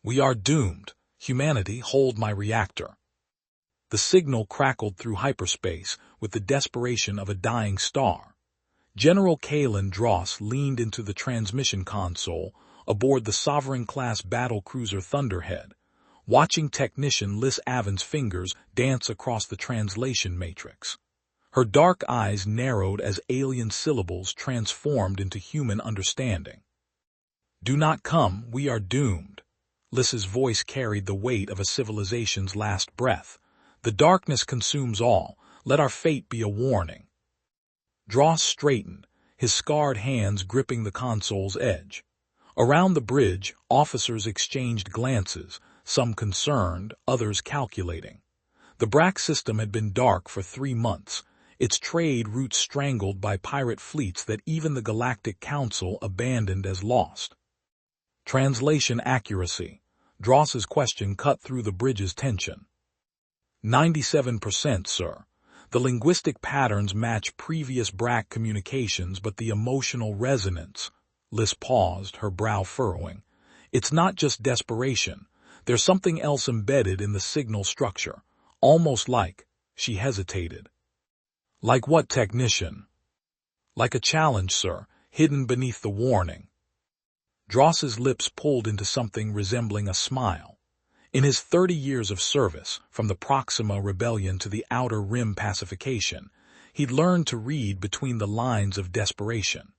We are doomed. Humanity, hold my reactor. The signal crackled through hyperspace with the desperation of a dying star. General Caelen Dross leaned into the transmission console aboard the Sovereign-class battlecruiser Thunderhead, watching technician Lyss Aven's fingers dance across the translation matrix. Her dark eyes narrowed as alien syllables transformed into human understanding. Do not come, we are doomed. Lyss's voice carried the weight of a civilization's last breath. The darkness consumes all. Let our fate be a warning. Dross straightened, his scarred hands gripping the console's edge. Around the bridge, officers exchanged glances, some concerned, others calculating. The Brakk system had been dark for 3 months, its trade routes strangled by pirate fleets that even the Galactic Council abandoned as lost. Translation accuracy. Dross's question cut through the bridge's tension. 97%, sir. The linguistic patterns match previous Brakk communications, but the emotional resonance. Lyss paused, her brow furrowing. It's not just desperation. There's something else embedded in the signal structure. Almost like, she hesitated. Like what, technician? Like a challenge, sir, hidden beneath the warning. Dross's lips pulled into something resembling a smile. In his 30 years of service, from the Proxima Rebellion to the Outer Rim pacification, he'd learned to read between the lines of desperation.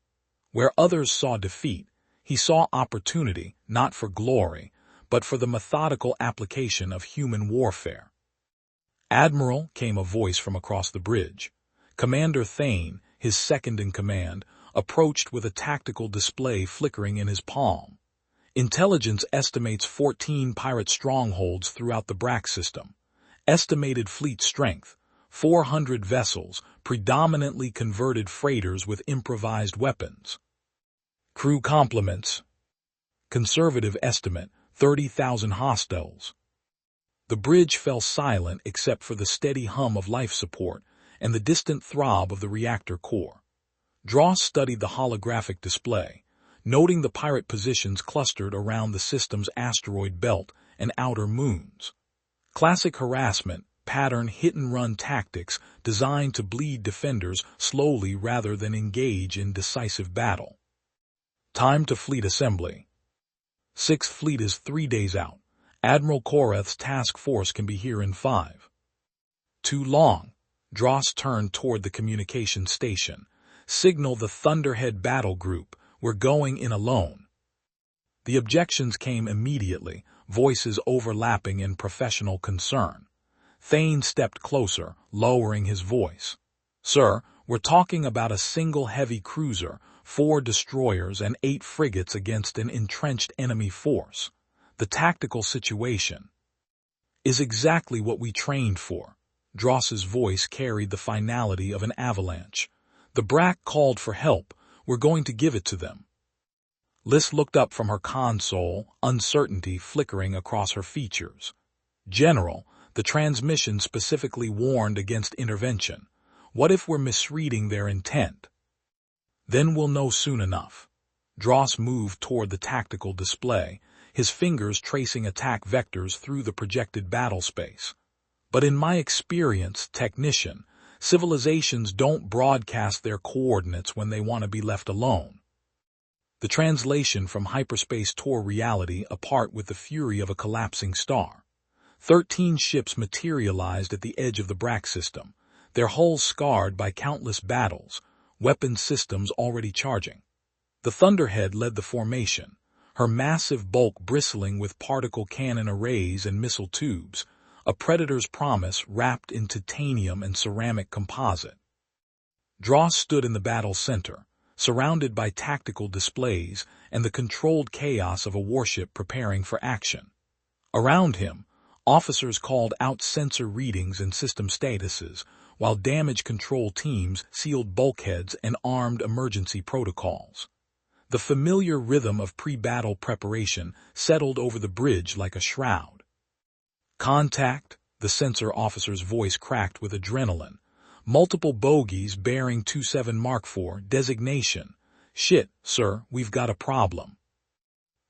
Where others saw defeat, he saw opportunity, not for glory, but for the methodical application of human warfare. Admiral, came a voice from across the bridge. Commander Thane, his second-in-command, approached with a tactical display flickering in his palm. Intelligence estimates 14 pirate strongholds throughout the Brakk system. Estimated fleet strength, 400 vessels, predominantly converted freighters with improvised weapons. Crew complements. Conservative estimate, 30,000 hostiles. The bridge fell silent except for the steady hum of life support and the distant throb of the reactor core. Dross studied the holographic display, noting the pirate positions clustered around the system's asteroid belt and outer moons. Classic harassment, pattern hit-and-run tactics designed to bleed defenders slowly rather than engage in decisive battle. Time to fleet assembly. 6th Fleet is 3 days out. Admiral Koreth's task force can be here in 5. Too long. Dross turned toward the communication station. Signal the Thunderhead battle group. We're going in alone. The objections came immediately, voices overlapping in professional concern. Thane stepped closer, lowering his voice. Sir, we're talking about a single heavy cruiser, 4 destroyers and 8 frigates against an entrenched enemy force. The tactical situation is exactly what we trained for. Dross's voice carried the finality of an avalanche. The Brakk called for help. We're going to give it to them. Lyss looked up from her console, uncertainty flickering across her features. General, the transmission specifically warned against intervention. What if we're misreading their intent? Then we'll know soon enough. Dross moved toward the tactical display, his fingers tracing attack vectors through the projected battle space. But in my experience, technician, civilizations don't broadcast their coordinates when they want to be left alone. The translation from hyperspace tore reality apart with the fury of a collapsing star. 13 ships materialized at the edge of the Brakk system, their hulls scarred by countless battles, weapon systems already charging. The Thunderhead led the formation, her massive bulk bristling with particle cannon arrays and missile tubes, a predator's promise wrapped in titanium and ceramic composite. Dross stood in the battle center, surrounded by tactical displays and the controlled chaos of a warship preparing for action. Around him, officers called out sensor readings and system statuses, while damage control teams sealed bulkheads and armed emergency protocols. The familiar rhythm of pre-battle preparation settled over the bridge like a shroud. Contact, the sensor officer's voice cracked with adrenaline. Multiple bogies bearing 27 Mark IV designation. Shit, sir, we've got a problem.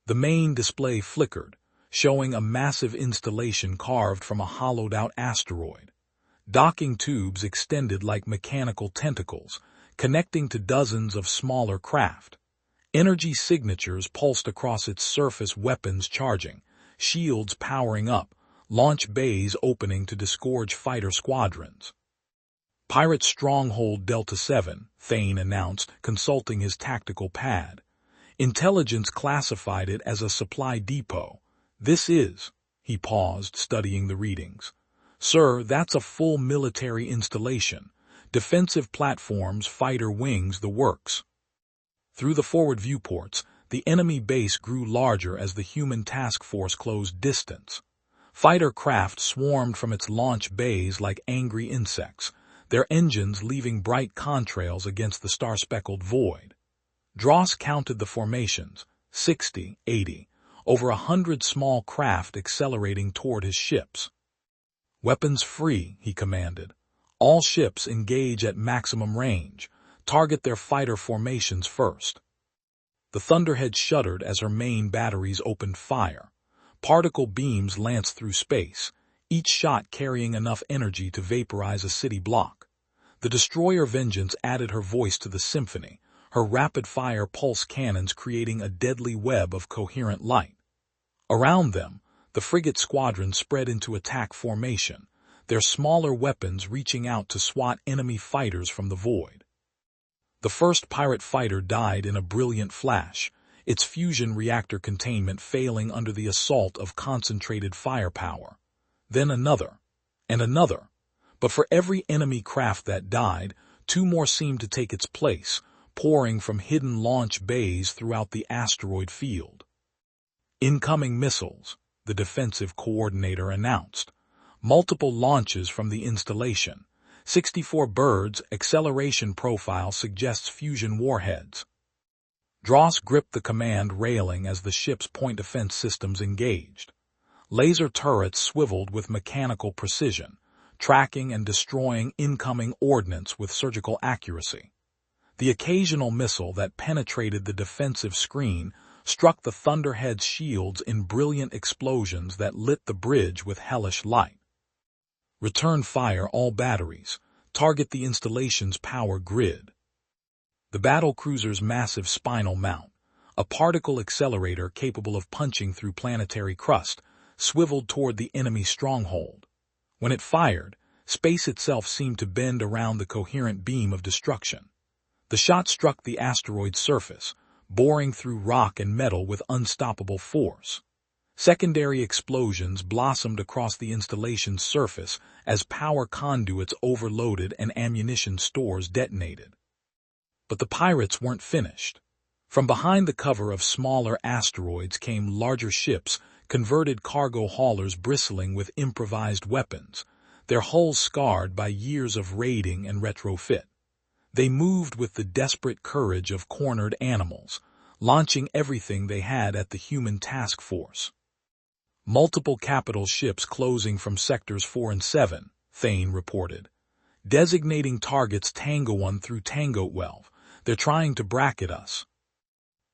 The main display flickered, showing a massive installation carved from a hollowed-out asteroid. Docking tubes extended like mechanical tentacles, connecting to dozens of smaller craft. Energy signatures pulsed across its surface, weapons charging, shields powering up, launch bays opening to disgorge fighter squadrons. Pirate Stronghold Delta 7, Thane announced, consulting his tactical pad. Intelligence classified it as a supply depot. This is, he paused, studying the readings. Sir, that's a full military installation. Defensive platforms, fighter wings, the works. Through the forward viewports, the enemy base grew larger as the human task force closed distance. Fighter craft swarmed from its launch bays like angry insects, their engines leaving bright contrails against the star-speckled void. Dross counted the formations, 60, 80, over 100 small craft accelerating toward his ships. Weapons free, he commanded. All ships engage at maximum range. Target their fighter formations first. The Thunderhead shuddered as her main batteries opened fire. Particle beams lanced through space, each shot carrying enough energy to vaporize a city block. The destroyer Vengeance added her voice to the symphony, her rapid-fire pulse cannons creating a deadly web of coherent light. Around them, the frigate squadron spread into attack formation, their smaller weapons reaching out to swat enemy fighters from the void. The first pirate fighter died in a brilliant flash, its fusion reactor containment failing under the assault of concentrated firepower. Then another, and another. But for every enemy craft that died, 2 more seemed to take its place, pouring from hidden launch bays throughout the asteroid field. Incoming missiles, the defensive coordinator announced. Multiple launches from the installation. 64 birds, acceleration profile suggests fusion warheads. Dross gripped the command railing as the ship's point defense systems engaged. Laser turrets swiveled with mechanical precision, tracking and destroying incoming ordnance with surgical accuracy. The occasional missile that penetrated the defensive screen struck the Thunderhead's shields in brilliant explosions that lit the bridge with hellish light. Return fire all batteries. Target the installation's power grid. The battlecruiser's massive spinal mount, a particle accelerator capable of punching through planetary crust, swiveled toward the enemy stronghold. When it fired, space itself seemed to bend around the coherent beam of destruction. The shot struck the asteroid's surface, boring through rock and metal with unstoppable force. Secondary explosions blossomed across the installation's surface as power conduits overloaded and ammunition stores detonated. But the pirates weren't finished. From behind the cover of smaller asteroids came larger ships, converted cargo haulers bristling with improvised weapons, their hulls scarred by years of raiding and retrofit. They moved with the desperate courage of cornered animals, launching everything they had at the human task force. Multiple capital ships closing from sectors 4 and 7, Thane reported. Designating targets Tango 1 through Tango 12. They're trying to bracket us.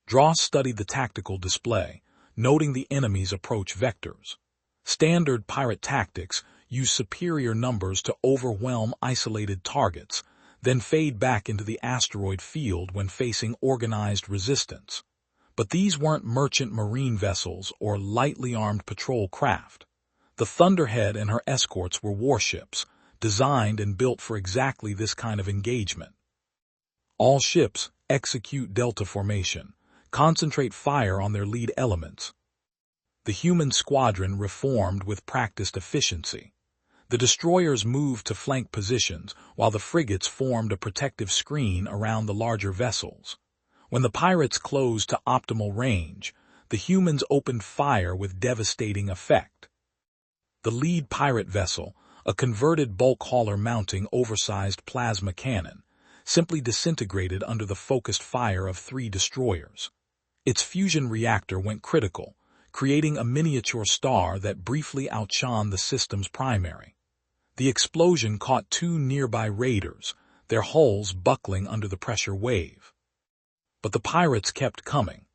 Dross studied the tactical display, noting the enemy's approach vectors. Standard pirate tactics use superior numbers to overwhelm isolated targets, then fade back into the asteroid field when facing organized resistance. But these weren't merchant marine vessels or lightly armed patrol craft. The Thunderhead and her escorts were warships, designed and built for exactly this kind of engagement. All ships execute delta formation, concentrate fire on their lead elements. The human squadron reformed with practiced efficiency. The destroyers moved to flank positions, while the frigates formed a protective screen around the larger vessels. When the pirates closed to optimal range, the humans opened fire with devastating effect. The lead pirate vessel, a converted bulk hauler mounting oversized plasma cannon, simply disintegrated under the focused fire of 3 destroyers. Its fusion reactor went critical, creating a miniature star that briefly outshone the system's primary. The explosion caught 2 nearby raiders, their hulls buckling under the pressure wave. But the pirates kept coming.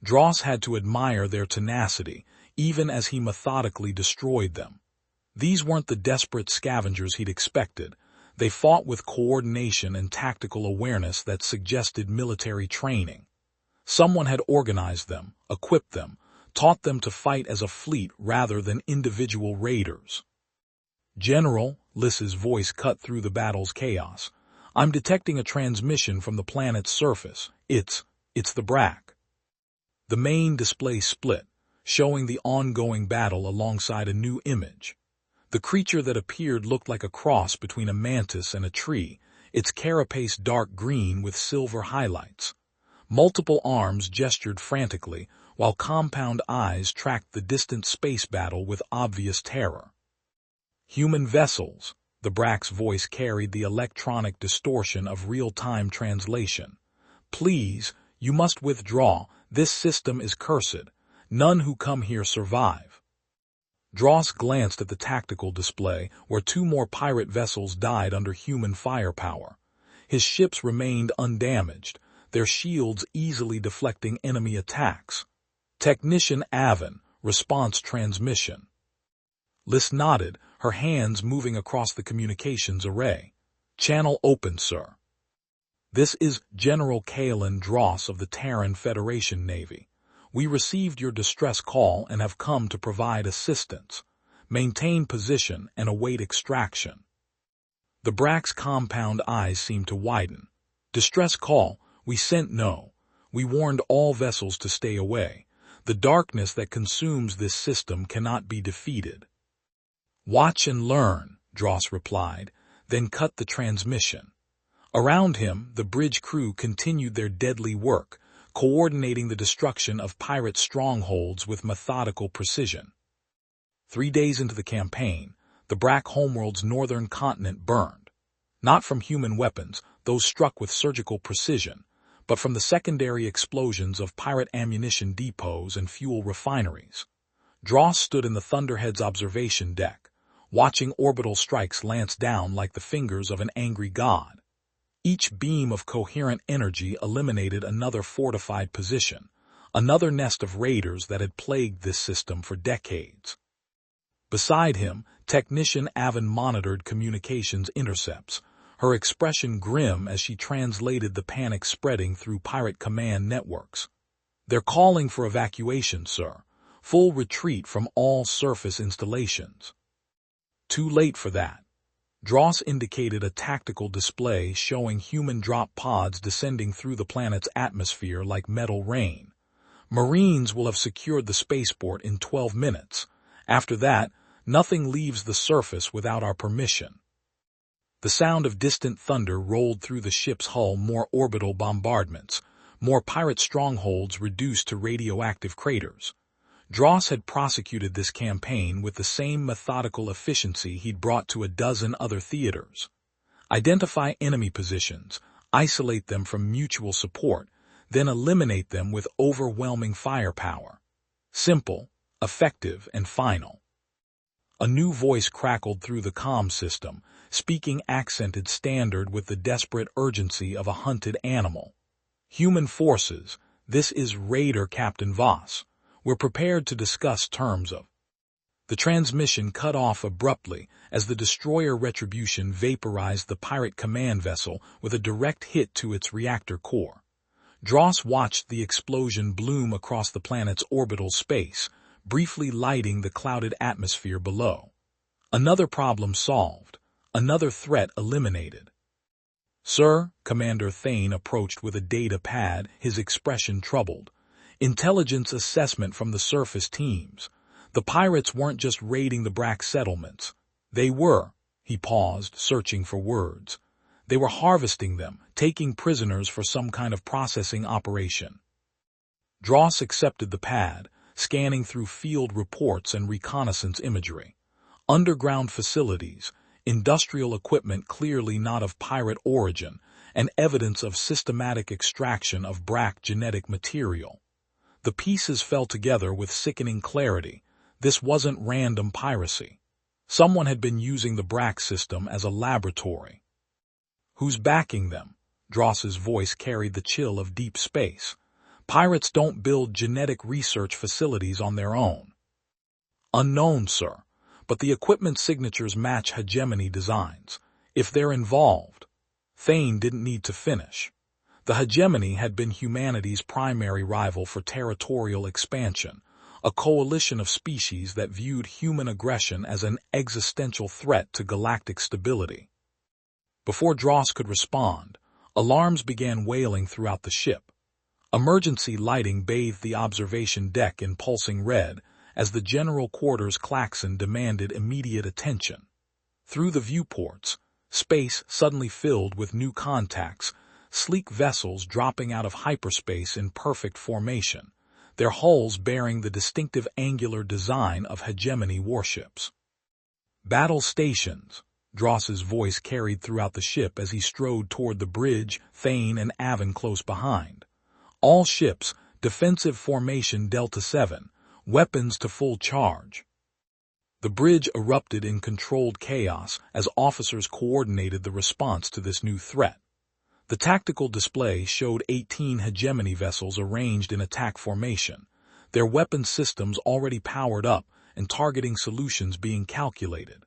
Dross had to admire their tenacity, even as he methodically destroyed them. These weren't the desperate scavengers he'd expected. They fought with coordination and tactical awareness that suggested military training. Someone had organized them, equipped them, taught them to fight as a fleet rather than individual raiders. "General," Lyss's voice cut through the battle's chaos, "I'm detecting a transmission from the planet's surface. It's the Brakk." The main display split, showing the ongoing battle alongside a new image. The creature that appeared looked like a cross between a mantis and a tree, its carapace dark green with silver highlights. Multiple arms gestured frantically, while compound eyes tracked the distant space battle with obvious terror. "Human vessels," the Brakk's voice carried the electronic distortion of real-time translation. "Please, you must withdraw. This system is cursed. None who come here survive." Dross glanced at the tactical display, where 2 more pirate vessels died under human firepower. His ships remained undamaged, their shields easily deflecting enemy attacks. "Technician Aven, response transmission." Lyss nodded, her hands moving across the communications array. "Channel open, sir." "This is General Caelen Dross of the Terran Federation Navy. We received your distress call and have come to provide assistance. Maintain position and await extraction." The Brakk's compound eyes seemed to widen. "Distress call? We sent no. We warned all vessels to stay away. The darkness that consumes this system cannot be defeated." "Watch and learn," Dross replied, then cut the transmission. Around him, the bridge crew continued their deadly work, coordinating the destruction of pirate strongholds with methodical precision. 3 days into the campaign, the Brakk homeworld's northern continent burned. Not from human weapons, those struck with surgical precision, but from the secondary explosions of pirate ammunition depots and fuel refineries. Dross stood in the Thunderhead's observation deck, watching orbital strikes lance down like the fingers of an angry god. Each beam of coherent energy eliminated another fortified position, another nest of raiders that had plagued this system for decades. Beside him, Technician Aven monitored communications intercepts, her expression grim as she translated the panic spreading through pirate command networks. "They're calling for evacuation, sir. Full retreat from all surface installations." "Too late for that." Dross indicated a tactical display showing human drop pods descending through the planet's atmosphere like metal rain. "Marines will have secured the spaceport in 12 minutes. After that, nothing leaves the surface without our permission." The sound of distant thunder rolled through the ship's hull, more orbital bombardments, more pirate strongholds reduced to radioactive craters. Dross had prosecuted this campaign with the same methodical efficiency he'd brought to a dozen other theaters. Identify enemy positions, isolate them from mutual support, then eliminate them with overwhelming firepower. Simple, effective, and final. A new voice crackled through the comm system, speaking accented standard with the desperate urgency of a hunted animal. "Human forces, this is Raider Captain Voss. We're prepared to discuss terms of." The transmission cut off abruptly as the destroyer Retribution vaporized the pirate command vessel with a direct hit to its reactor core. Dross watched the explosion bloom across the planet's orbital space, briefly lighting the clouded atmosphere below. Another problem solved, another threat eliminated. "Sir," Commander Thane approached with a data pad, his expression troubled. "Intelligence assessment from the surface teams. The pirates weren't just raiding the Brakk settlements. They were," he paused, searching for words. "They were harvesting them, taking prisoners for some kind of processing operation." Dross accepted the pad, scanning through field reports and reconnaissance imagery. Underground facilities, industrial equipment clearly not of pirate origin, and evidence of systematic extraction of Brakk genetic material. The pieces fell together with sickening clarity. This wasn't random piracy. Someone had been using the Brakk system as a laboratory. "Who's backing them?" Dross's voice carried the chill of deep space. "Pirates don't build genetic research facilities on their own." Unknown, sir, but the equipment signatures match Hegemony designs. If they're involved, Thane didn't need to finish. The Hegemony had been humanity's primary rival for territorial expansion, a coalition of species that viewed human aggression as an existential threat to galactic stability. Before Dross could respond, alarms began wailing throughout the ship. Emergency lighting bathed the observation deck in pulsing red as the general quarters klaxon demanded immediate attention. Through the viewports, space suddenly filled with new contacts, sleek vessels dropping out of hyperspace in perfect formation, their hulls bearing the distinctive angular design of Hegemony warships. Battle stations, Dross's voice carried throughout the ship as he strode toward the bridge, Thane and Aven close behind. All ships, defensive formation Delta 7, weapons to full charge. The bridge erupted in controlled chaos as officers coordinated the response to this new threat. The tactical display showed 18 Hegemony vessels arranged in attack formation, their weapon systems already powered up and targeting solutions being calculated.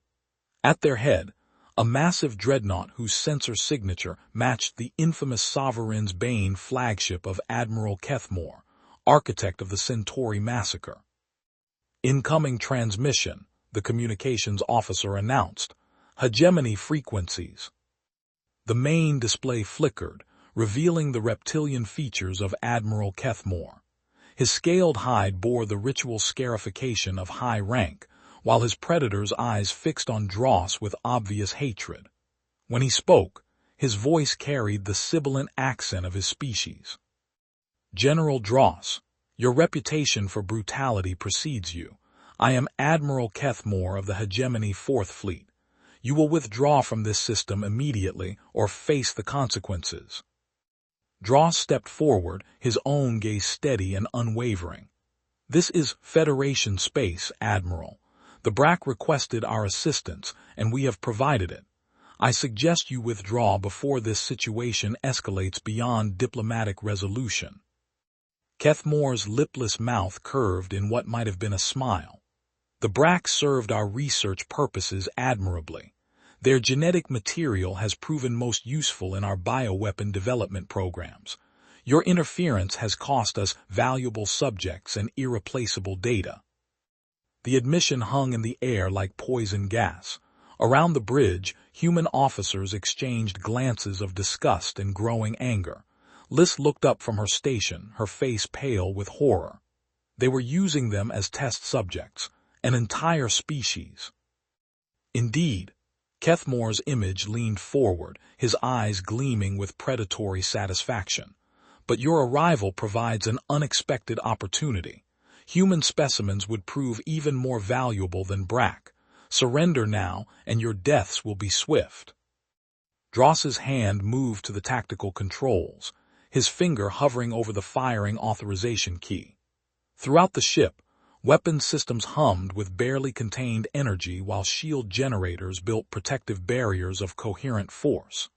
At their head, a massive dreadnought whose sensor signature matched the infamous Sovereign's Bane flagship of Admiral Kethmore, architect of the Centauri massacre. Incoming transmission, the communications officer announced. Hegemony frequencies. The main display flickered, revealing the reptilian features of Admiral Kethmore. His scaled hide bore the ritual scarification of high rank, while his predator's eyes fixed on Dross with obvious hatred. When he spoke, his voice carried the sibilant accent of his species. General Dross, your reputation for brutality precedes you. I am Admiral Kethmore of the Hegemony 4th Fleet. You will withdraw from this system immediately or face the consequences. Dross stepped forward, his own gaze steady and unwavering. This is Federation space, Admiral. The Brakk requested our assistance, and we have provided it. I suggest you withdraw before this situation escalates beyond diplomatic resolution. Kethmore's lipless mouth curved in what might have been a smile. The Brakk served our research purposes admirably. Their genetic material has proven most useful in our bioweapon development programs. Your interference has cost us valuable subjects and irreplaceable data. The admission hung in the air like poison gas. Around the bridge, human officers exchanged glances of disgust and growing anger. Lyss looked up from her station, her face pale with horror. They were using them as test subjects, an entire species. Indeed, Kethmore's image leaned forward, his eyes gleaming with predatory satisfaction. But your arrival provides an unexpected opportunity. Human specimens would prove even more valuable than Brakk. Surrender now, and your deaths will be swift. Dross's hand moved to the tactical controls, his finger hovering over the firing authorization key. Throughout the ship, weapons systems hummed with barely contained energy while shield generators built protective barriers of coherent force.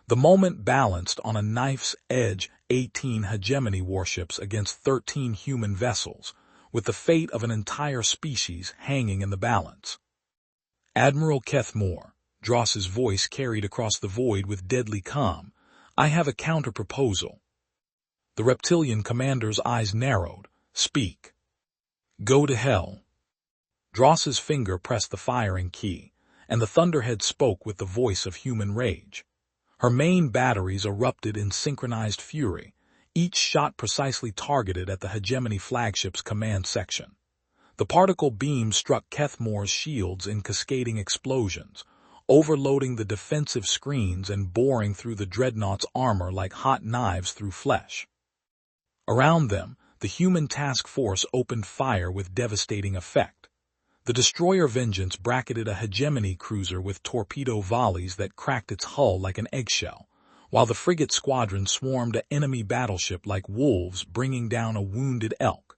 The moment balanced on a knife's edge 18 Hegemony warships against 13 human vessels, with the fate of an entire species hanging in the balance. Admiral Kethmore, Dross's voice carried across the void with deadly calm, I have a counter-proposal. The reptilian commander's eyes narrowed. Speak. Go to hell. Dross's finger pressed the firing key, and the Thunderhead spoke with the voice of human rage. Her main batteries erupted in synchronized fury, each shot precisely targeted at the Hegemony flagship's command section. The particle beam struck Kethmore's shields in cascading explosions, overloading the defensive screens and boring through the dreadnought's armor like hot knives through flesh. Around them, the human task force opened fire with devastating effect. The destroyer Vengeance bracketed a Hegemony cruiser with torpedo volleys that cracked its hull like an eggshell, while the frigate squadron swarmed an enemy battleship like wolves bringing down a wounded elk.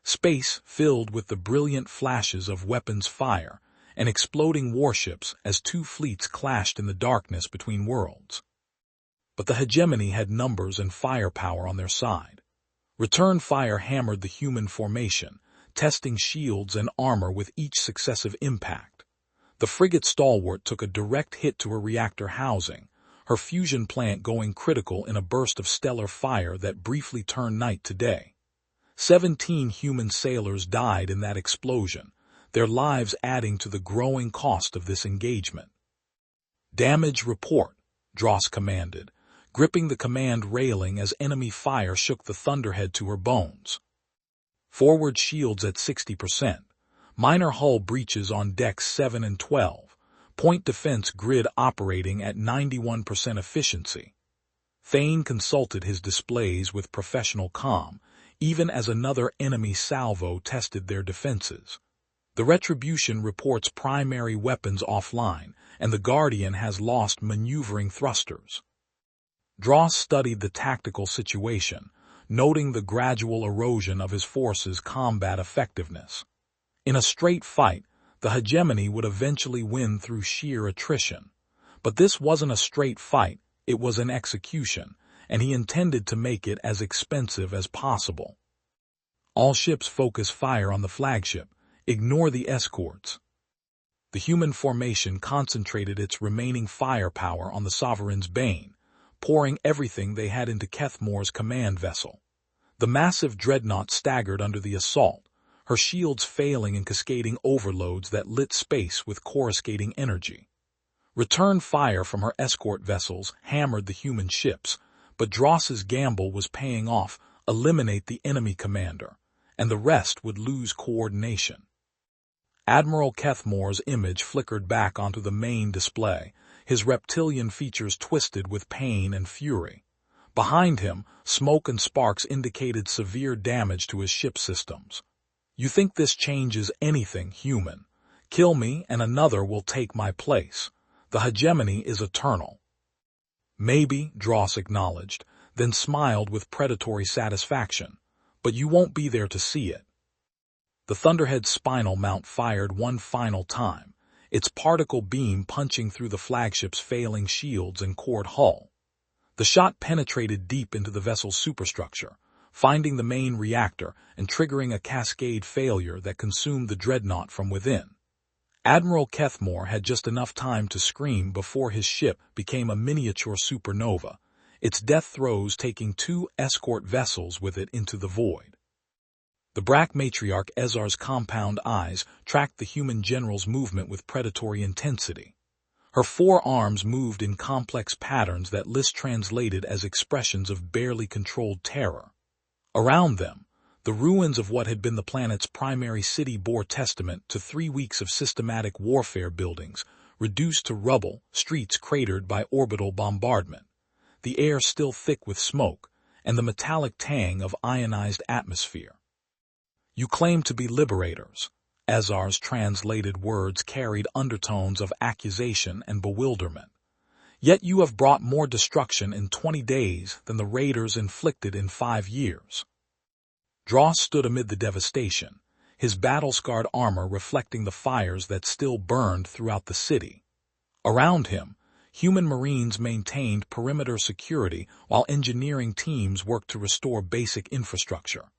Space filled with the brilliant flashes of weapons fire and exploding warships as two fleets clashed in the darkness between worlds. But the Hegemony had numbers and firepower on their side. Return fire hammered the human formation, testing shields and armor with each successive impact. The frigate stalwart took a direct hit to her reactor housing, her fusion plant going critical in a burst of stellar fire that briefly turned night to day. 17 human sailors died in that explosion, their lives adding to the growing cost of this engagement. "Damage report," Dross commanded, gripping the command railing as enemy fire shook the Thunderhead to her bones. Forward shields at 60%, minor hull breaches on decks 7 and 12, point defense grid operating at 91% efficiency. Thane consulted his displays with professional calm, even as another enemy salvo tested their defenses. The Retribution reports primary weapons offline, and the Guardian has lost maneuvering thrusters. Dross studied the tactical situation, noting the gradual erosion of his force's combat effectiveness. In a straight fight, the Hegemony would eventually win through sheer attrition. But this wasn't a straight fight, it was an execution, and he intended to make it as expensive as possible. "All ships focus fire on the flagship. Ignore the escorts." The human formation concentrated its remaining firepower on the Sovereign's Bane, pouring everything they had into Kethmore's command vessel. The massive dreadnought staggered under the assault, her shields failing in cascading overloads that lit space with coruscating energy. Return fire from her escort vessels hammered the human ships, but Dross's gamble was paying off. Eliminate the enemy commander, and the rest would lose coordination. Admiral Kethmore's image flickered back onto the main display, his reptilian features twisted with pain and fury. Behind him, smoke and sparks indicated severe damage to his ship systems. "You think this changes anything, human? Kill me and another will take my place. The Hegemony is eternal." "Maybe," Dross acknowledged, then smiled with predatory satisfaction. "But you won't be there to see it." The Thunderhead's spinal mount fired one final time, its particle beam punching through the flagship's failing shields and cored hull. The shot penetrated deep into the vessel's superstructure, finding the main reactor and triggering a cascade failure that consumed the dreadnought from within. Admiral Kethmore had just enough time to scream before his ship became a miniature supernova, its death throes taking 2 escort vessels with it into the void. The Brakk Matriarch Ezzar's compound eyes tracked the human general's movement with predatory intensity. Her 4 arms moved in complex patterns that Lyss translated as expressions of barely controlled terror. Around them, the ruins of what had been the planet's primary city bore testament to 3 weeks of systematic warfare buildings, reduced to rubble, streets cratered by orbital bombardment, the air still thick with smoke, and the metallic tang of ionized atmosphere. "You claim to be liberators." Ezzar's translated words carried undertones of accusation and bewilderment. "Yet you have brought more destruction in 20 days than the raiders inflicted in 5 years. Dross stood amid the devastation, his battle-scarred armor reflecting the fires that still burned throughout the city. Around him, human marines maintained perimeter security while engineering teams worked to restore basic infrastructure.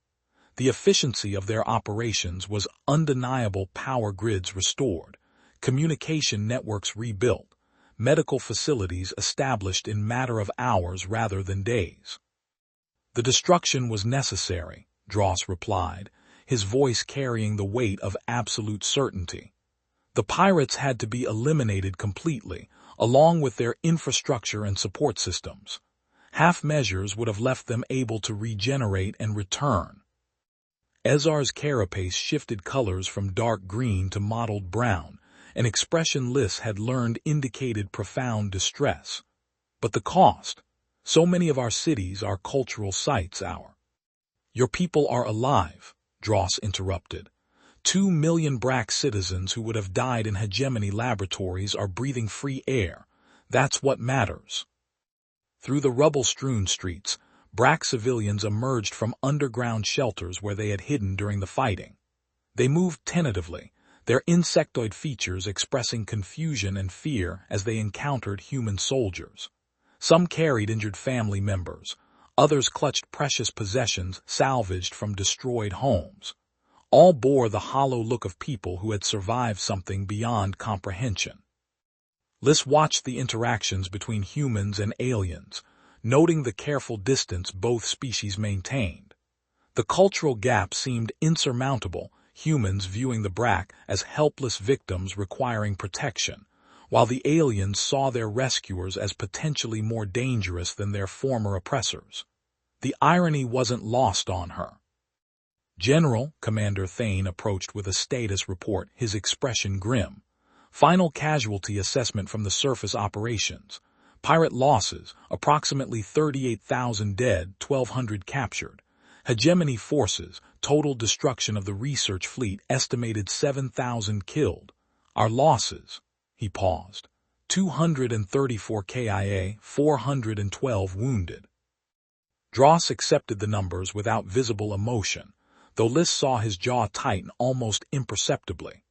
The efficiency of their operations was undeniable. Power grids restored, communication networks rebuilt, medical facilities established in matter of hours rather than days. "The destruction was necessary," Dross replied, his voice carrying the weight of absolute certainty. "The pirates had to be eliminated completely, along with their infrastructure and support systems. Half measures would have left them able to regenerate and return." Ezzar's carapace shifted colors from dark green to mottled brown, an expression Lyss had learned indicated profound distress. "But the cost? So many of our cities are cultural sites. Your people are alive," Dross interrupted. 2 million Brakk citizens who would have died in Hegemony laboratories are breathing free air. That's what matters. Through the rubble-strewn streets, Brakk civilians emerged from underground shelters where they had hidden during the fighting. They moved tentatively, their insectoid features expressing confusion and fear as they encountered human soldiers. Some carried injured family members, others clutched precious possessions salvaged from destroyed homes. All bore the hollow look of people who had survived something beyond comprehension. Lyss watched the interactions between humans and aliens, noting the careful distance both species maintained. The cultural gap seemed insurmountable, humans viewing the Brakk as helpless victims requiring protection, while the aliens saw their rescuers as potentially more dangerous than their former oppressors. The irony wasn't lost on her. General, Commander Thane approached with a status report, his expression grim. Final casualty assessment from the surface operations. Pirate losses, approximately 38,000 dead, 1,200 captured. Hegemony forces, total destruction of the research fleet, estimated 7,000 killed. Our losses, he paused, 234 KIA, 412 wounded. Dross accepted the numbers without visible emotion, though Lyss saw his jaw tighten almost imperceptibly.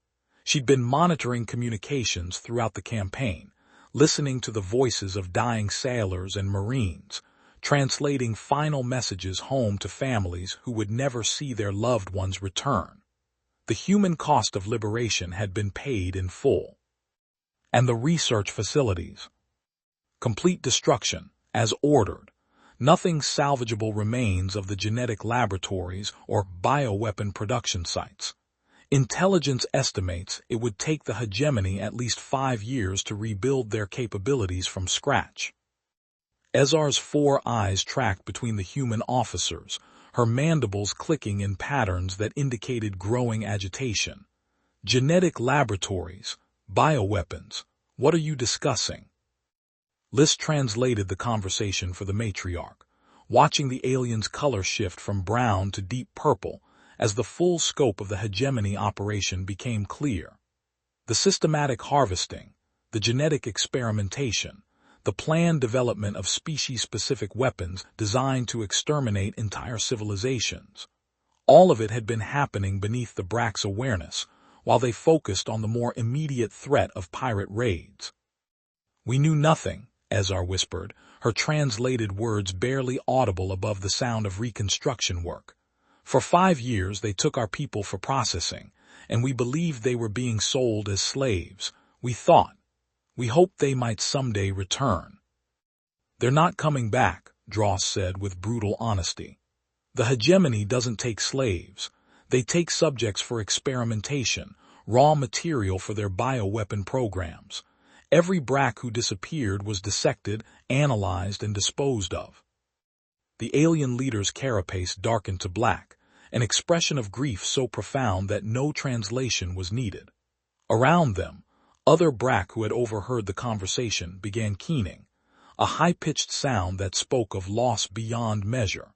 She'd been monitoring communications throughout the campaign, listening to the voices of dying sailors and Marines, translating final messages home to families who would never see their loved ones return. The human cost of liberation had been paid in full. And the research facilities. Complete destruction, as ordered. Nothing salvageable remains of the genetic laboratories or bioweapon production sites. Intelligence estimates it would take the Hegemony at least 5 years to rebuild their capabilities from scratch. Ezzar's 4 eyes tracked between the human officers, her mandibles clicking in patterns that indicated growing agitation. Genetic laboratories, bioweapons, what are you discussing? Lyss translated the conversation for the Matriarch, watching the alien's color shift from brown to deep purple as the full scope of the Hegemony operation became clear. The systematic harvesting, the genetic experimentation, the planned development of species-specific weapons designed to exterminate entire civilizations. All of it had been happening beneath the Brakk's awareness, while they focused on the more immediate threat of pirate raids. We knew nothing, Ezzar whispered, her translated words barely audible above the sound of reconstruction work. For 5 years they took our people for processing, and we believed they were being sold as slaves. We hoped they might someday return. They're not coming back, Dross said with brutal honesty. The Hegemony doesn't take slaves. They take subjects for experimentation, raw material for their bioweapon programs. Every Brakk who disappeared was dissected, analyzed, and disposed of. The alien leader's carapace darkened to black, an expression of grief so profound that no translation was needed. Around them, other Brakk who had overheard the conversation began keening, a high-pitched sound that spoke of loss beyond measure.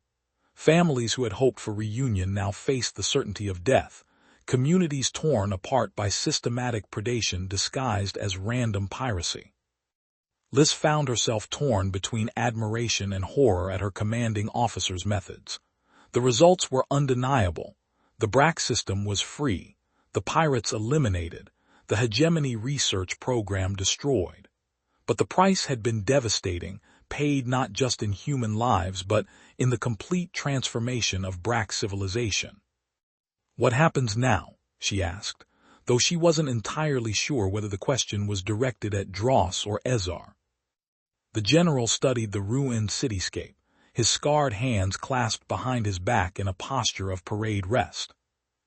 Families who had hoped for reunion now faced the certainty of death, communities torn apart by systematic predation disguised as random piracy. Lyss found herself torn between admiration and horror at her commanding officer's methods. The results were undeniable. The Brakk system was free, the pirates eliminated, the Hegemony research program destroyed. But the price had been devastating, paid not just in human lives but in the complete transformation of Brakk civilization. What happens now? She asked, though she wasn't entirely sure whether the question was directed at Dross or Ezzar. The general studied the ruined cityscape, his scarred hands clasped behind his back in a posture of parade rest.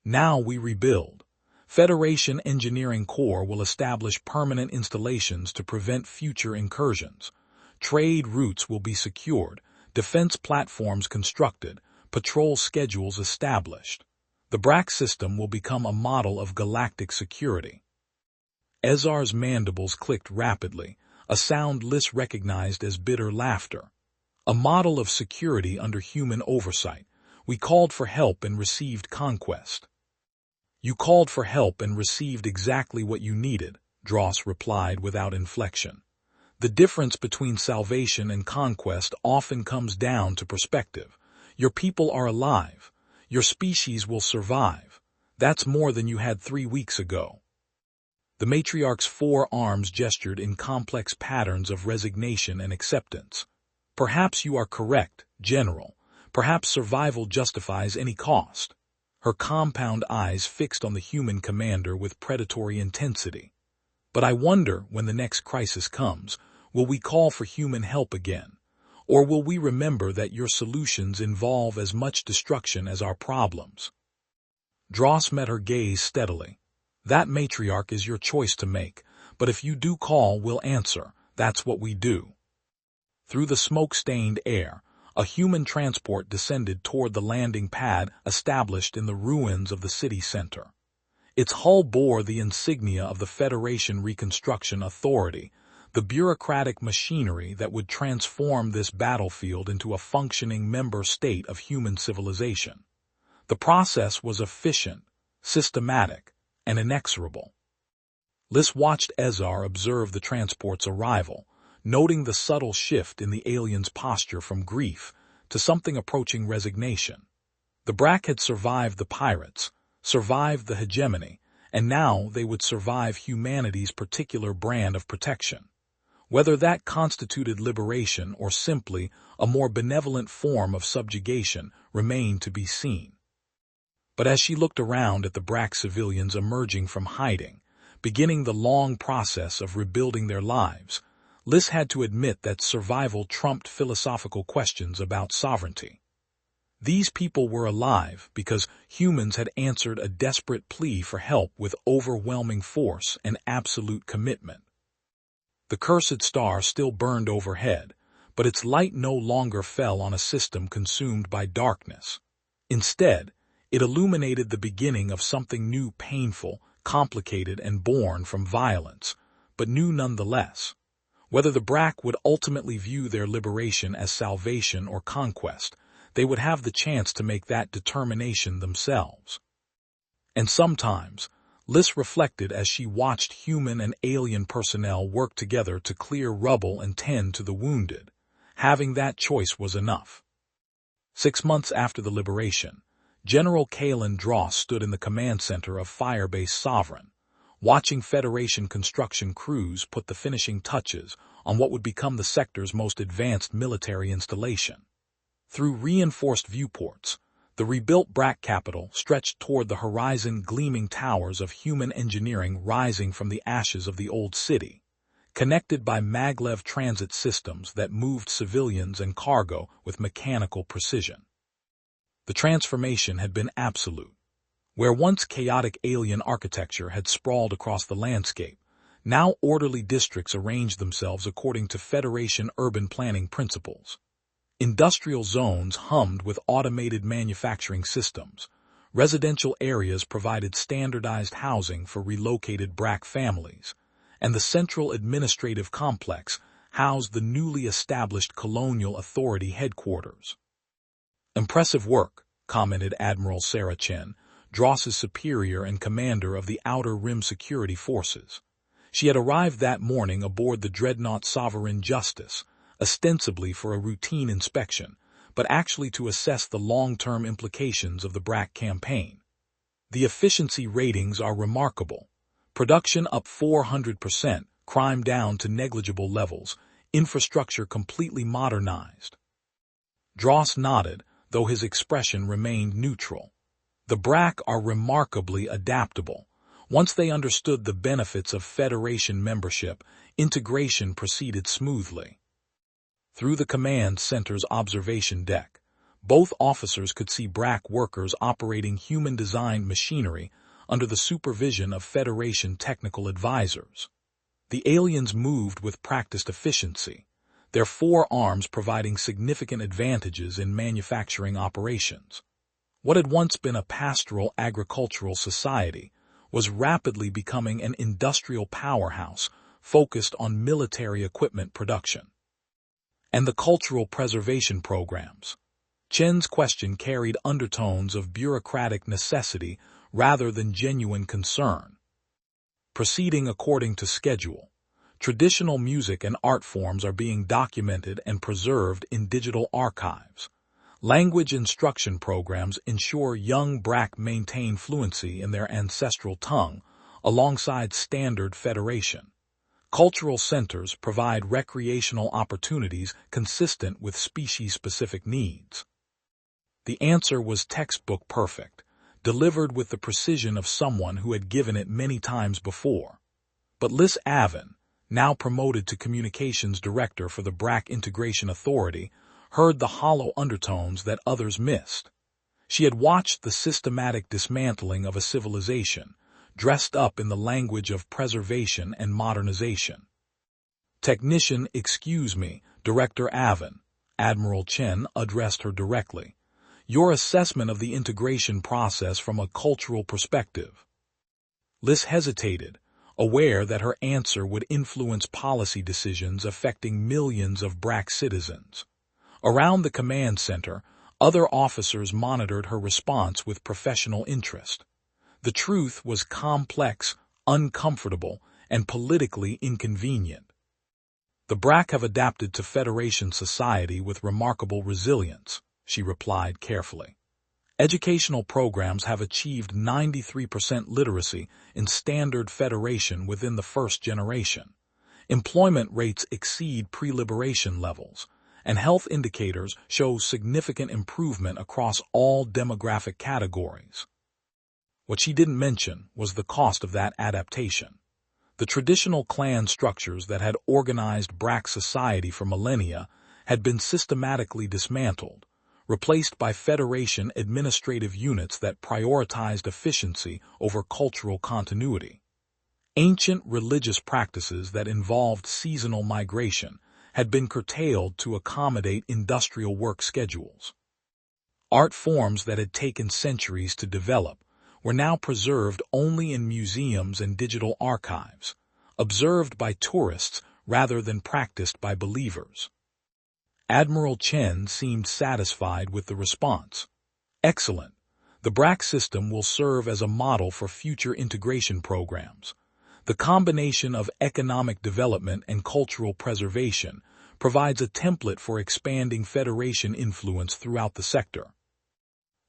Now we rebuild. Federation Engineering Corps will establish permanent installations to prevent future incursions. Trade routes will be secured, defense platforms constructed, patrol schedules established. The Brakk system will become a model of galactic security. Ezzar's mandibles clicked rapidly, a sound Lyss recognized as bitter laughter. A model of security under human oversight. We called for help and received conquest. You called for help and received exactly what you needed, Dross replied without inflection. The difference between salvation and conquest often comes down to perspective. Your people are alive. Your species will survive. That's more than you had 3 weeks ago. The matriarch's 4 arms gestured in complex patterns of resignation and acceptance. Perhaps you are correct, General. Perhaps survival justifies any cost. her compound eyes fixed on the human commander with predatory intensity. "But I wonder, when the next crisis comes, will we call for human help again? Or will we remember that your solutions involve as much destruction as our problems?" Dross met her gaze steadily. "That, Matriarch, is your choice to make, but if you do call, we'll answer. That's what we do." Through the smoke-stained air, a human transport descended toward the landing pad established in the ruins of the city center. Its hull bore the insignia of the Federation Reconstruction Authority, the bureaucratic machinery that would transform this battlefield into a functioning member state of human civilization. The process was efficient, systematic, and inexorable. Lyss watched Ezzar observe the transport's arrival, noting the subtle shift in the alien's posture from grief to something approaching resignation. The Brakk had survived the pirates, survived the hegemony, and now they would survive humanity's particular brand of protection. Whether that constituted liberation or simply a more benevolent form of subjugation remained to be seen. But as she looked around at the Brakk civilians emerging from hiding, beginning the long process of rebuilding their lives, Lyss had to admit that survival trumped philosophical questions about sovereignty. These people were alive because humans had answered a desperate plea for help with overwhelming force and absolute commitment. The cursed star still burned overhead, but its light no longer fell on a system consumed by darkness. Instead, it illuminated the beginning of something new, painful, complicated, and born from violence, but new nonetheless. Whether the Brakk would ultimately view their liberation as salvation or conquest, they would have the chance to make that determination themselves. And sometimes, Lyss reflected as she watched human and alien personnel work together to clear rubble and tend to the wounded. Having that choice was enough. 6 months after the liberation, General Caelen Dross stood in the command center of Firebase Sovereign, watching Federation construction crews put the finishing touches on what would become the sector's most advanced military installation. Through reinforced viewports, the rebuilt Brakk capital stretched toward the horizon, gleaming towers of human engineering rising from the ashes of the old city, connected by maglev transit systems that moved civilians and cargo with mechanical precision. The transformation had been absolute. Where once chaotic alien architecture had sprawled across the landscape, now orderly districts arranged themselves according to Federation urban planning principles. Industrial zones hummed with automated manufacturing systems. Residential areas provided standardized housing for relocated Brakk families, and the central administrative complex housed the newly established Colonial Authority headquarters. "Impressive work," commented Admiral Sarah Chen, Dross's superior and commander of the Outer Rim Security Forces. She had arrived that morning aboard the dreadnought Sovereign Justice, ostensibly for a routine inspection, but actually to assess the long-term implications of the Brakk campaign. "The efficiency ratings are remarkable. Production up 400%, crime down to negligible levels, infrastructure completely modernized." Dross nodded, though his expression remained neutral. The Brakk are remarkably adaptable. Once they understood the benefits of Federation membership, integration proceeded smoothly. Through the command center's observation deck, both officers could see Brakk workers operating human-designed machinery under the supervision of Federation technical advisors. The aliens moved with practiced efficiency, their forearms providing significant advantages in manufacturing operations. What had once been a pastoral agricultural society was rapidly becoming an industrial powerhouse focused on military equipment production. And the cultural preservation programs. Chen's question carried undertones of bureaucratic necessity rather than genuine concern. Proceeding according to schedule, traditional music and art forms are being documented and preserved in digital archives. Language instruction programs ensure young Brakk maintain fluency in their ancestral tongue, alongside standard Federation. Cultural centers provide recreational opportunities consistent with species-specific needs. The answer was textbook perfect, delivered with the precision of someone who had given it many times before. But Lyss Aven, now promoted to communications director for the Brakk Integration Authority, heard the hollow undertones that others missed. She had watched the systematic dismantling of a civilization, dressed up in the language of preservation and modernization. "Technician, excuse me, Director Aven," Admiral Chen addressed her directly. "Your assessment of the integration process from a cultural perspective." Lyss hesitated, aware that her answer would influence policy decisions affecting millions of Brakk citizens. Around the command center, other officers monitored her response with professional interest. The truth was complex, uncomfortable, and politically inconvenient. "The Brakk have adapted to Federation society with remarkable resilience," she replied carefully. "Educational programs have achieved 93% literacy in standard Federation within the first generation. Employment rates exceed pre-liberation levels, and health indicators show significant improvement across all demographic categories." What she didn't mention was the cost of that adaptation. The traditional clan structures that had organized Brakk society for millennia had been systematically dismantled, replaced by Federation administrative units that prioritized efficiency over cultural continuity. Ancient religious practices that involved seasonal migration had been curtailed to accommodate industrial work schedules. Art forms that had taken centuries to develop were now preserved only in museums and digital archives, observed by tourists rather than practiced by believers. Admiral Chen seemed satisfied with the response. "Excellent. The Brakk system will serve as a model for future integration programs. The combination of economic development and cultural preservation provides a template for expanding Federation influence throughout the sector."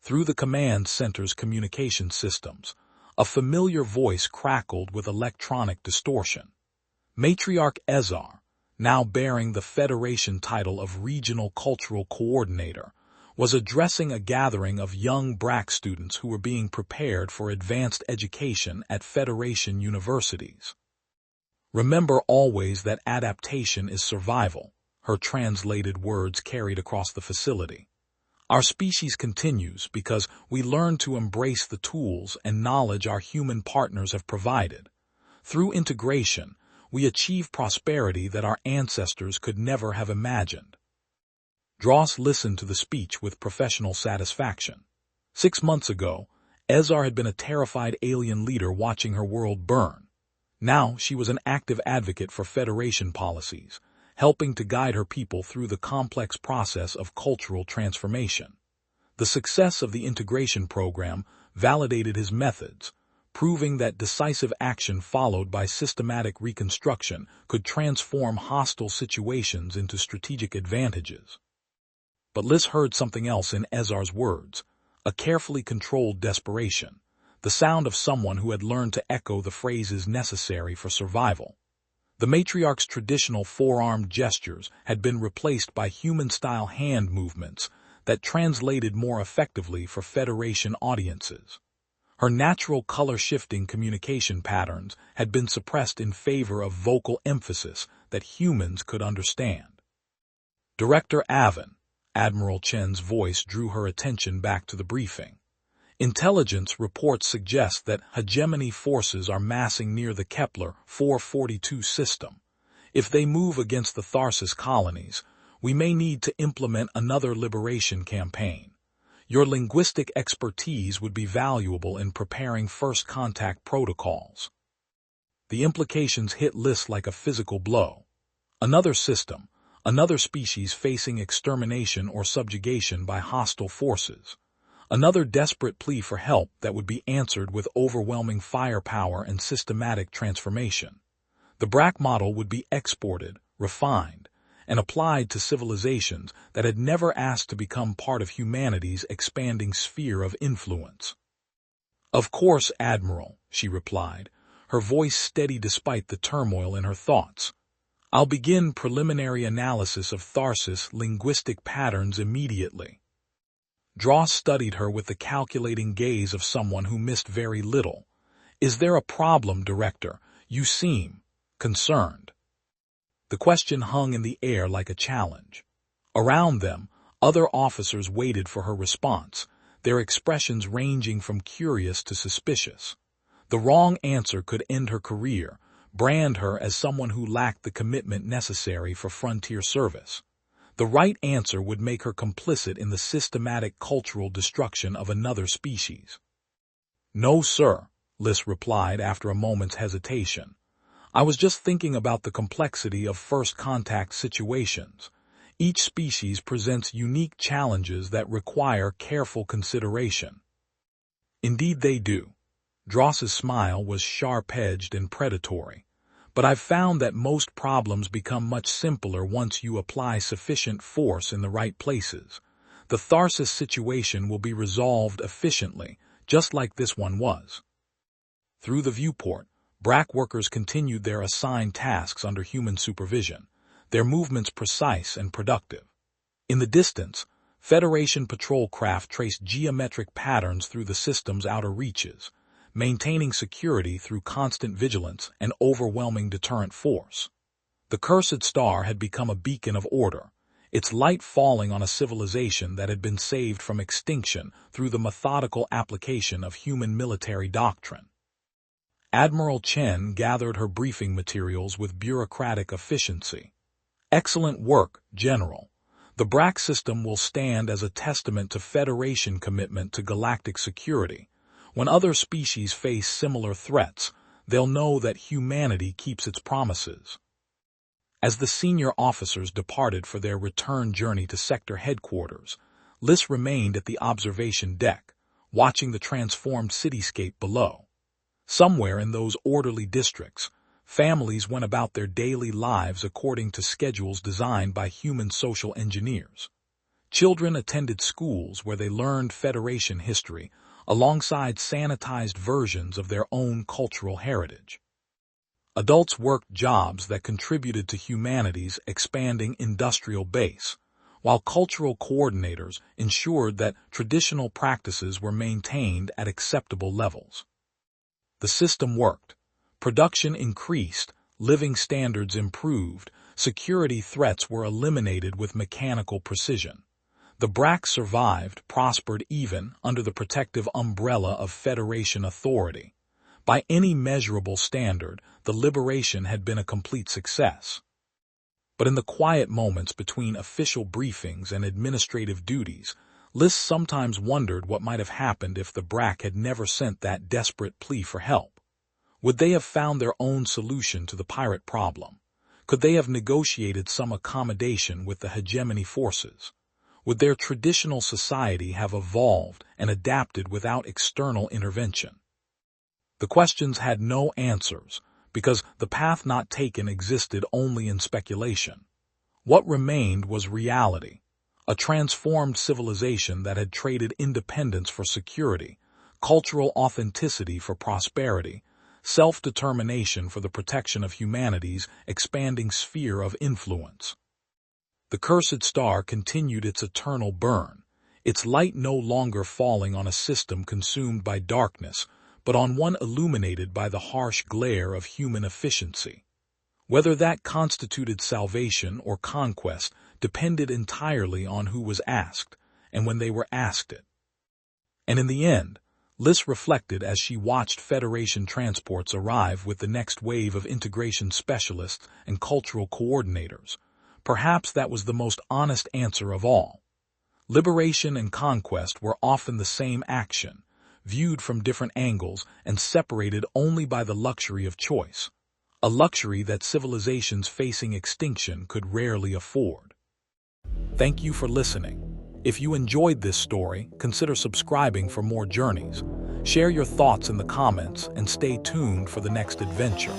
Through the command center's communication systems, a familiar voice crackled with electronic distortion. Matriarch Ezzar, now bearing the Federation title of Regional Cultural Coordinator, was addressing a gathering of young Brakk students who were being prepared for advanced education at Federation universities. "Remember always that adaptation is survival," her translated words carried across the facility. "Our species continues because we learn to embrace the tools and knowledge our human partners have provided. Through integration, we achieve prosperity that our ancestors could never have imagined." Dross listened to the speech with professional satisfaction. 6 months ago, Ezzar had been a terrified alien leader watching her world burn. Now she was an active advocate for Federation policies, helping to guide her people through the complex process of cultural transformation. The success of the integration program validated his methods, proving that decisive action followed by systematic reconstruction could transform hostile situations into strategic advantages. But Lyss heard something else in Ezzar's words, a carefully controlled desperation, the sound of someone who had learned to echo the phrases necessary for survival. The matriarch's traditional forearmed gestures had been replaced by human-style hand movements that translated more effectively for Federation audiences. Her natural color-shifting communication patterns had been suppressed in favor of vocal emphasis that humans could understand. "Director Aven," Admiral Chen's voice drew her attention back to the briefing. "Intelligence reports suggest that Hegemony forces are massing near the Kepler 442 system. If they move against the Tharsis colonies, we may need to implement another liberation campaign. Your linguistic expertise would be valuable in preparing first contact protocols." The implications hit Lyss like a physical blow. Another system, another species facing extermination or subjugation by hostile forces. Another desperate plea for help that would be answered with overwhelming firepower and systematic transformation. The Brakk model would be exported, refined, and applied to civilizations that had never asked to become part of humanity's expanding sphere of influence. "Of course, Admiral," she replied, her voice steady despite the turmoil in her thoughts. "I'll begin preliminary analysis of Tharsis linguistic patterns immediately." Dross studied her with the calculating gaze of someone who missed very little. "Is there a problem, Director? You seem concerned." The question hung in the air like a challenge. Around them, other officers waited for her response, their expressions ranging from curious to suspicious. The wrong answer could end her career, brand her as someone who lacked the commitment necessary for frontier service. The right answer would make her complicit in the systematic cultural destruction of another species. "No, sir," Lyss replied after a moment's hesitation. "I was just thinking about the complexity of first contact situations. Each species presents unique challenges that require careful consideration." "Indeed they do." Dross's smile was sharp-edged and predatory. "But I've found that most problems become much simpler once you apply sufficient force in the right places. The Tharsis situation will be resolved efficiently, just like this one was." Through the viewport, Brakk workers continued their assigned tasks under human supervision, their movements precise and productive. In the distance, Federation patrol craft traced geometric patterns through the system's outer reaches, maintaining security through constant vigilance and overwhelming deterrent force. The cursed star had become a beacon of order, its light falling on a civilization that had been saved from extinction through the methodical application of human military doctrine. Admiral Chen gathered her briefing materials with bureaucratic efficiency. "Excellent work, General. The Brakk system will stand as a testament to Federation commitment to galactic security. When other species face similar threats, they'll know that humanity keeps its promises." As the senior officers departed for their return journey to sector headquarters, Lyss remained at the observation deck, watching the transformed cityscape below. Somewhere in those orderly districts, families went about their daily lives according to schedules designed by human social engineers. Children attended schools where they learned Federation history, alongside sanitized versions of their own cultural heritage. Adults worked jobs that contributed to humanity's expanding industrial base, while cultural coordinators ensured that traditional practices were maintained at acceptable levels. The system worked. Production increased, living standards improved, security threats were eliminated with mechanical precision. The Brakk survived, prospered even under the protective umbrella of Federation authority. By any measurable standard, the liberation had been a complete success. But in the quiet moments between official briefings and administrative duties, Lyss sometimes wondered what might have happened if the Brakk had never sent that desperate plea for help. Would they have found their own solution to the pirate problem? Could they have negotiated some accommodation with the Hegemony forces? Would their traditional society have evolved and adapted without external intervention? The questions had no answers, because the path not taken existed only in speculation. What remained was reality, a transformed civilization that had traded independence for security, cultural authenticity for prosperity, self-determination for the protection of humanity's expanding sphere of influence. The cursed star continued its eternal burn, its light no longer falling on a system consumed by darkness, but on one illuminated by the harsh glare of human efficiency. Whether that constituted salvation or conquest depended entirely on who was asked, and when they were asked it. And in the end, Lyss reflected as she watched Federation transports arrive with the next wave of integration specialists and cultural coordinators. Perhaps that was the most honest answer of all. Liberation and conquest were often the same action, viewed from different angles and separated only by the luxury of choice, a luxury that civilizations facing extinction could rarely afford. Thank you for listening. If you enjoyed this story, consider subscribing for more journeys. Share your thoughts in the comments and stay tuned for the next adventure.